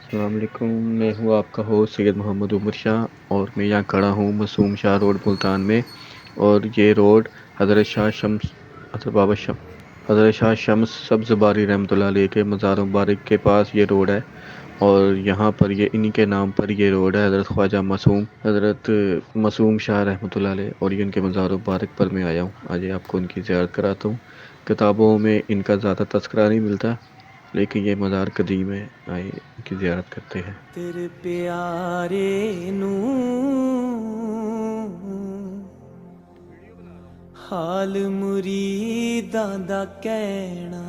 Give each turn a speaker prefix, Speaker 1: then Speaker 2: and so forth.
Speaker 1: अस्सलाम वालेकुम। मैं हूँ आपका होस्ट सैयद मोहम्मद उमर शाह और मैं यहाँ खड़ा हूँ मासूम शाह रोड मुल्तान में। और ये रोड हज़रत शाह शम्स हज़रत बाबा शम हज़रत शाह शम्स सब्ज़ बारी रहमतुल्लाह अलैह के मज़ार मुबारक के पास ये रोड है। और यहाँ पर ये इन्हीं के नाम पर ये रोड है, हज़रत ख्वाजा मासूम हज़रत मासूम शाह रहमतुल्लाह अलैह, और ये इनके मज़ार मुबारक पर मैं आया हूँ। आज आपको उनकी ज़ियारत कराता हूँ। किताबों में इनका ज़्यादा तज़किरा नहीं मिलता, लेकिन ये मज़ार कदीम है, आइए इनकी ज़ियारत करते हैं।
Speaker 2: तेरे प्यारे नू हाल मुरीदां दा कहना,